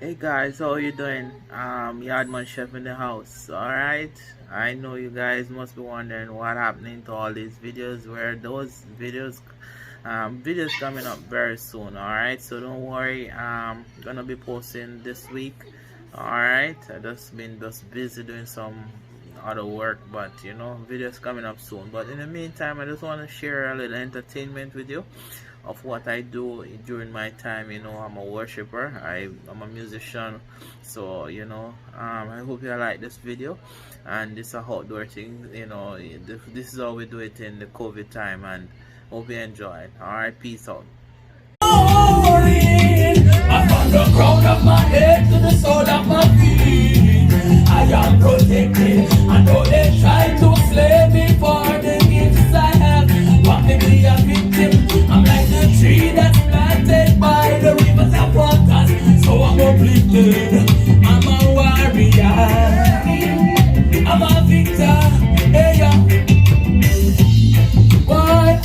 Hey guys, how you doing? Yardman Chef in the house. Alright. I know you guys must be wondering what happening to all these videos. Where those videos coming up very soon. Alright, so don't worry. Gonna be posting this week. Alright. I just been busy doing some other work, but videos coming up soon. But in the meantime, I just want to share a little entertainment with you of what I do during my time. I'm a worshiper. I'm a musician. So I hope you like this video. And this is a outdoor thing. This is how we do it in the COVID time. And hope you enjoy it. All right, peace out. I'm from the crown of my head to the sole of my feet. I am protected. I know they try to slay me for the gifts I have. Want me be a victim? I'm like the tree that's planted by the rivers of waters. So I'm uplifted. I'm a warrior. I'm a victor. Hey, yeah. Why?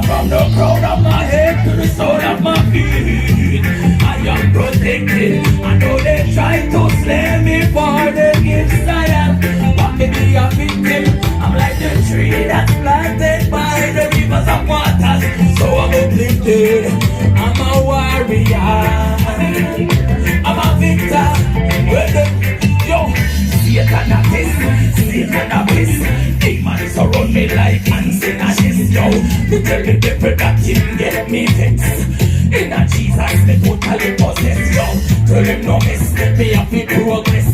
From the crown of my head to the sole of my feet, I am protected. I know they try to slay me for the gifts I have. Want me be a victim? I'm like the tree that's planted by the rivers of waters. So I'm uplifted. I'm a warrior. I'm a victor. Yo, Satan a piss, Satan a piss. Demons surround me like ants in ashes. Yo, they tell the devil that he get me fixed. In a Jesus, me totally possessed. Yo, tell him no miss, me have to progress.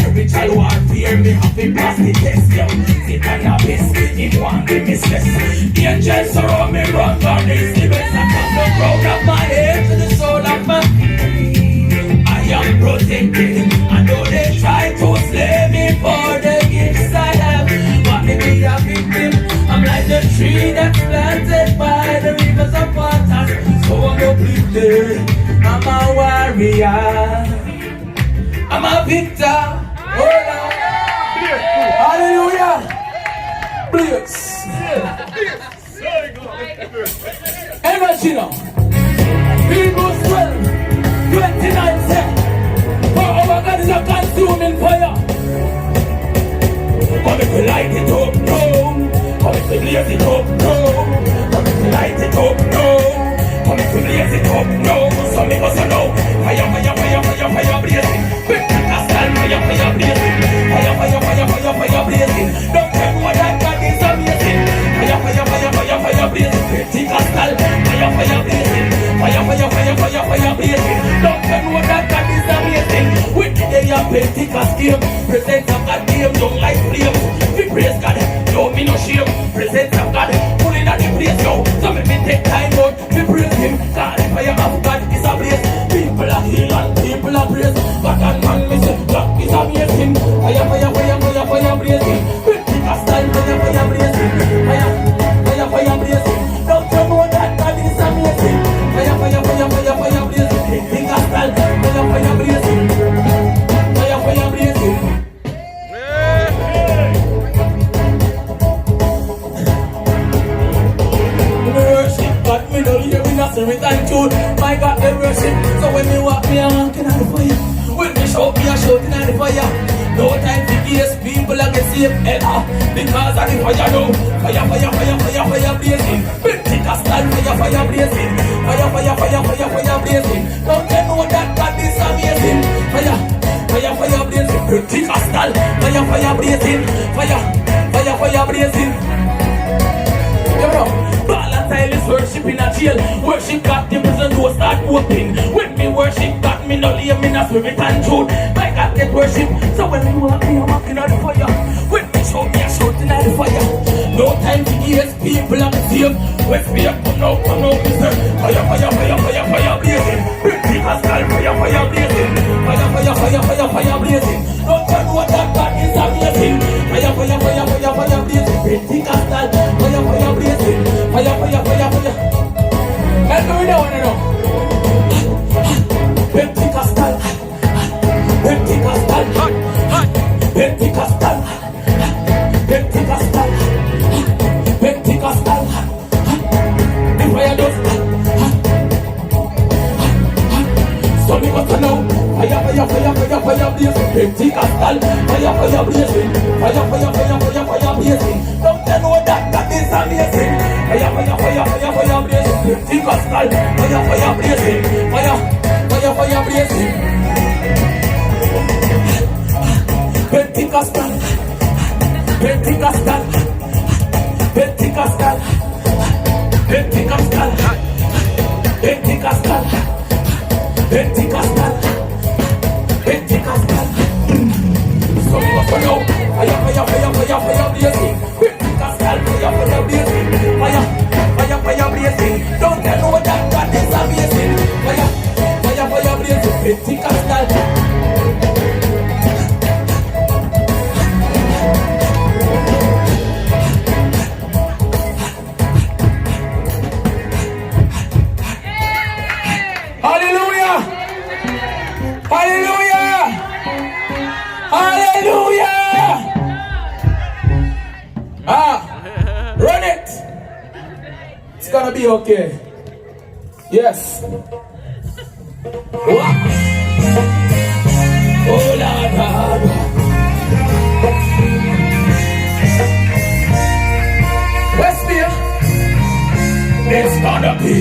Spiritual warfare, me have to pass the test. Yo, Satan a piss, he want me mistress. Angels surround me, run for this the best. I from the crown of my head to the sole of my feet, I am protected. I know they try to slay me for the gifts I have. Want me be a victim? I'm like the tree that's planted by the rivers of water. So I'm uplifted. I'm a warrior. I'm a victor. Oh Lord. Hallelujah. Bless. Energy now. Hebrews 12:29 said, for our God is a consuming fire. Come if we light it up, no. Come if we blaze it up, no. Come if we light it up, no. Come if we blaze it up, no. So me also know, fire, fire, fire, fire, fire blazing. Pentecostal fire, fire blazing. Fire, fire, fire, fire, fire blazing. Don't tell me what that God is amazing. Fire, fire, fire, fire, fire blazing. Pentecostal fire, fire blazing. Fire, fire, fire, fire, fire blazing. Don't tell me what that God is amazing. With the day of Pentecost came, presence of God came down like flame. We praise God, yo, me no shame. Presence of God, pulling at the place, yo. So me take time out, we praise Him. God, the fire of God is a blaze. People are healed and people are praised. God and man, me say, God is amazing. Fire, fire, fire, fire, fire blazing. Pentecostal fire, fire blazing. Fire, fire, fire blazing. Don't you know that God is amazing? Fire, fire, fire, fire, fire blazing. Pentecostal fire, fire blazing. Fire, fire blazing. But me no hear me not spirit and truth. My God, they worship. So when me walk, me a walking on the fire. When me shout, me a shouting on the fire. No time to guess, people are get saved ever because of the fire now. Fire, fire, fire, fire, fire blazing. Pentecostal fire, fire blazing. Fire, fire, fire, fire, fire blazing. Don't they know that God is amazing? Fire, fire, fire blazing. Pentecostal fire, fire blazing. Fire, fire, fire blazing. You know, volatile is worship in a jail. Worship God, the prison door start open. When me worship God, me no leave me no spirit and truth. My God get worship. So when me walk, me a walking on the fire. When me shout, me a shouting on the fire. No time to ease, people are saved. When me a come now, mister. Fire, fire, fire, fire, fire blazing. Pentecostal fire, fire blazing. Fire, fire, fire, fire, fire blazing. Don't you know that God is amazing? Fire, fire, fire, fire, fire blazing. Pentecostal fire, fire blazing. Fire, fire, fire, fire. Pentecostal, fire, fire blazing, fire, fire, fire blazing. Pentecostal, Pentecostal, Pentecostal, Pentecostal, Pentecostal, Pentecostal, Pentecostal. So we must know fire, fire, fire, fire, fire blazing. Pentecostal, fire, fire blazing. Fire, fire, fire blazing. Don't tell no one that God is amazing. Fire, fire, fire blazing. Pentecostal. Hallelujah! Hallelujah! Hallelujah! Run it! It's gonna be okay. Yes. Wow. Oh Lord, Lord. Westfield. It's gonna be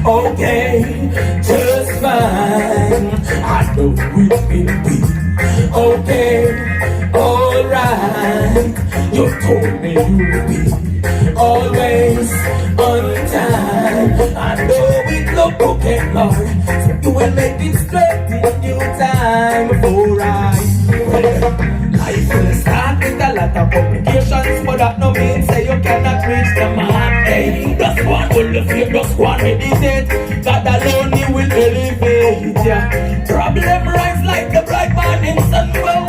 okay, just fine. I know it will be okay, alright. You told me you'll be always on time. I know it look okay, Lord, so you will make it straight in due time. Alright. Life will start with a lot of complications, but that no means say you cannot reach the mark. Hey, just one will the faith, just one meditate. God alone He will elevate ya. Problem rise like the bright morning sun, well,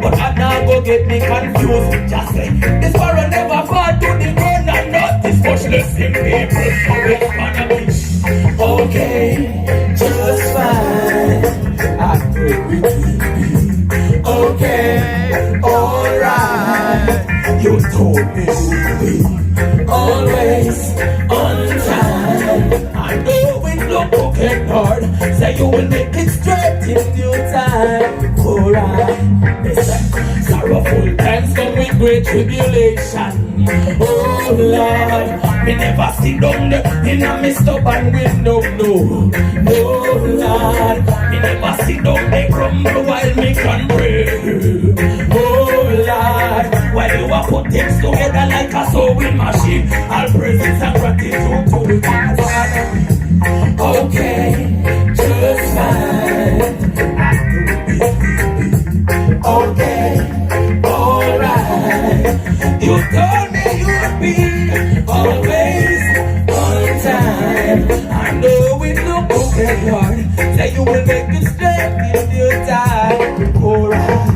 but I now go get me confused. Just say this world never fall to the ground and notice much less in people. So it's gonna be okay, just fine. I know it will be okay, alright. You told me you'd be always on time. I know it look okay, Lord. Say you will make it straight in due time. Alright. They say sorrowful times come with great tribulation. Oh Lord, me never sit down there in a messed up and window, no. Oh Lord, me never sit down there crumble while me can pray. Oh Lord, while you are put things together like a sewing machine, all praises and gratitude to the Father. Okay, just fine. Okay, alright. You told me you'd be always on time. I know it look okay, Lord. Say you will make it straight in your time. Alright.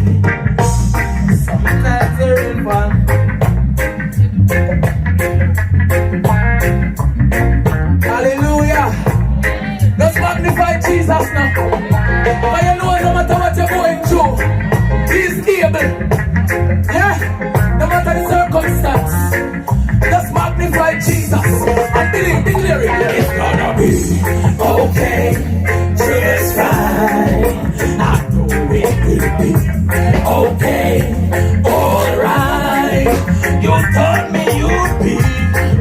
Sometimes they're in fun. Hallelujah. Let's magnify Jesus now. But you know no matter what you're going through, He's able. Yeah? No matter the circumstance, just magnify Jesus and believe the lyric. It's gonna be okay, just fine. I know it will be okay, alright. You told me you'd be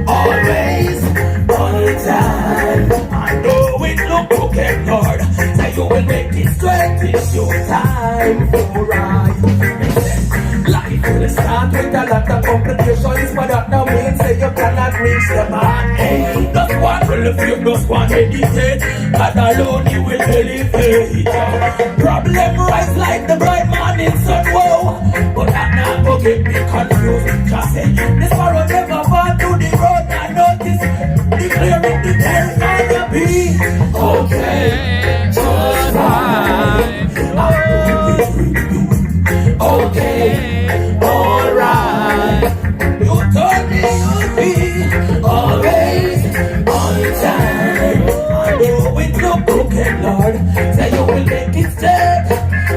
always on time. I know it look okay, Lord. Say you will make it straight in your time. Alright. Life will start with a lot of complications, but that no means say you cannot reach the mark. Hey, just one will feel, just one meditate. God alone He will elevate. Problem rise like the bright morning sun, whoa. But that now go get me confused. Just say this world never fall to the road. I notice declaring the day gonna be okay, just fine. I know it will be okay, alright. You told me you'd be always on time. I know it look okay, Lord. Say you will make it straight.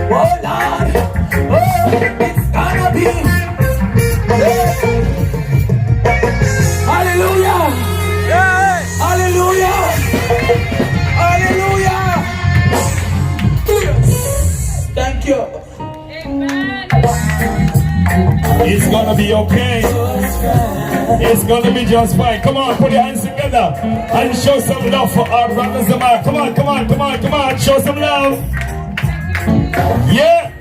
Oh Lord, oh, it's gonna be. Yeah. Hallelujah. gonna be okay. It's gonna be just fine. Come on, put your hands together and show some love for our brothers and sisters. Come on, come on, come on, come on, show some love. Yeah.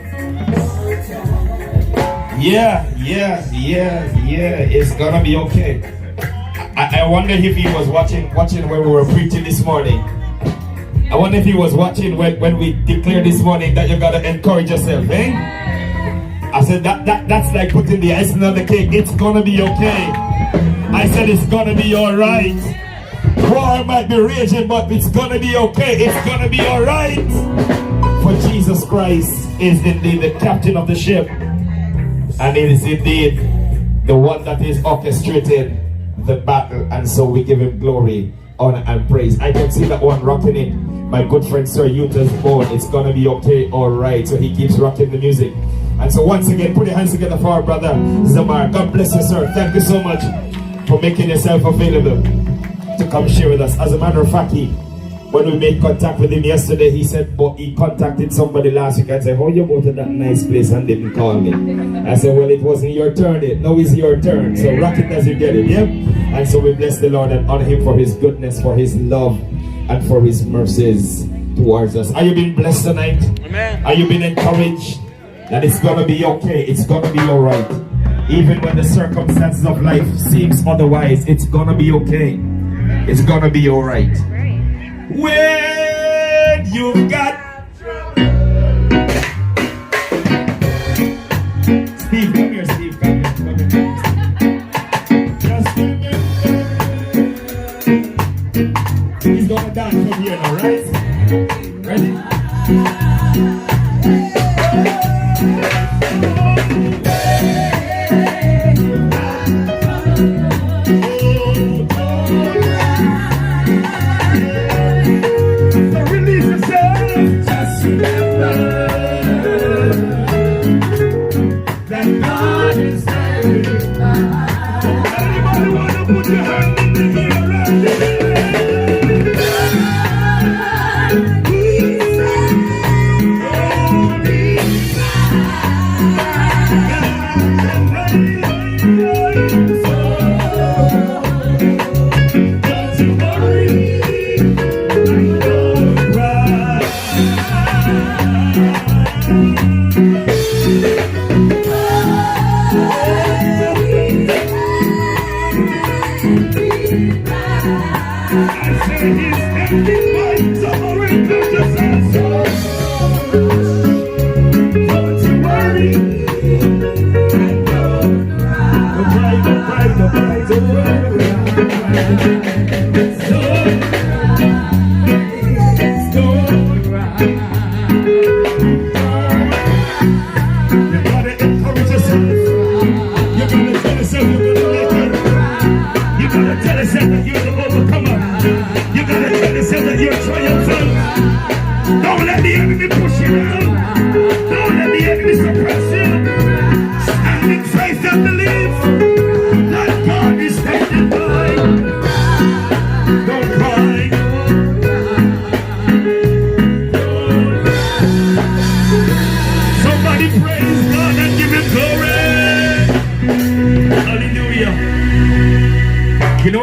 Yeah. It's gonna be okay. I wonder if he was watching when we were preaching this morning. I wonder if he was watching when we declared this morning that you gotta encourage yourself, eh? I said that's like putting the icing on the cake. It's gonna be okay. I said it's gonna be alright. War might be raging, but it's gonna be okay. It's gonna be alright. For Jesus Christ is indeed the captain of the ship, and it is indeed the one that is orchestrated the battle, and so we give him glory, honor, and praise. I can see that one rocking it. My good friend Sir Utah's born. It's gonna be okay, alright. So he keeps rocking the music. And so once again, put your hands together for our brother Zamar. God bless you, sir. Thank you so much for making yourself available to come share with us. As a matter of fact, when we made contact with him yesterday, he said, but he contacted somebody last week and said, how you go to that nice place and didn't call me? I said, well, it wasn't your turn yet. Now it's your turn. So rock it as you get it, yeah? And so we bless the Lord and honor him for his goodness, for his love, and for his mercies towards us. Are you being blessed tonight? Amen. Are you being encouraged that it's going to be okay? It's going to be all right. Even when the circumstances of life seems otherwise, it's going to be okay. It's going to be all right. When you've got Steve, come here, Steve, come here. Just remember, he's gonna dance from here now, right? Ready?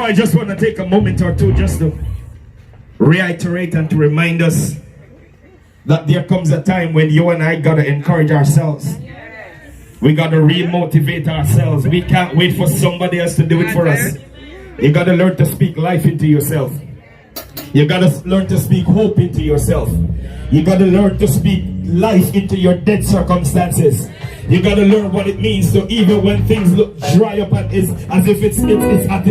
I just want to take a moment or two just to reiterate and to remind us that there comes a time when you and I gotta encourage ourselves. We gotta remotivate ourselves. We can't wait for somebody else to do it for us. You gotta learn to speak life into yourself. You gotta learn to speak hope into yourself. You gotta learn to speak life into your dead circumstances. You gotta learn what it means to, even when things look dry up and is as if it's at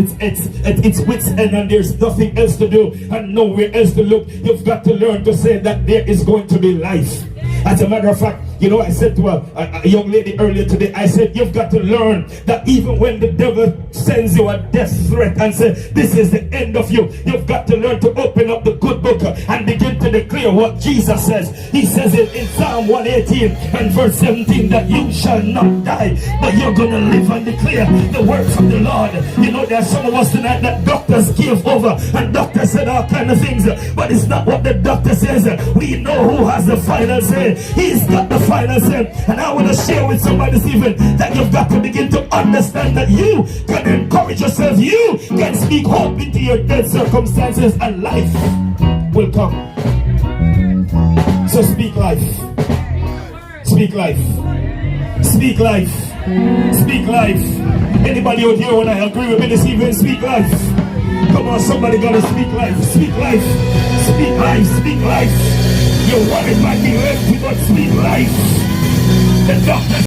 its wit's end and there's nothing else to do and nowhere else to look, you've got to learn to say that there is going to be life. As a matter of fact, you know, I said to a young lady earlier today, I said, you've got to learn that even when the devil sends you a death threat and says, this is the end of you, you've got to learn to open up the good book and begin to declare what Jesus says. He says it in Psalm 118 and verse 17 that you shall not die, but you're going to live and declare the works of the Lord. You know, there's some of us tonight that doctors give over and doctors said all kind of things, but it's not what the doctor says. We know who has the final say. He's got the final say. And I want to share with somebody this evening that you've got to begin to understand that you can encourage yourself. You can speak hope into your dead circumstances, and life will come. So speak life. Speak life. Speak life. Speak life. Anybody out here when I agree with me this evening? Speak life. Come on, somebody gotta speak life. Speak life. Speak life. Speak life. Your worries might be left, but speak life. The doctor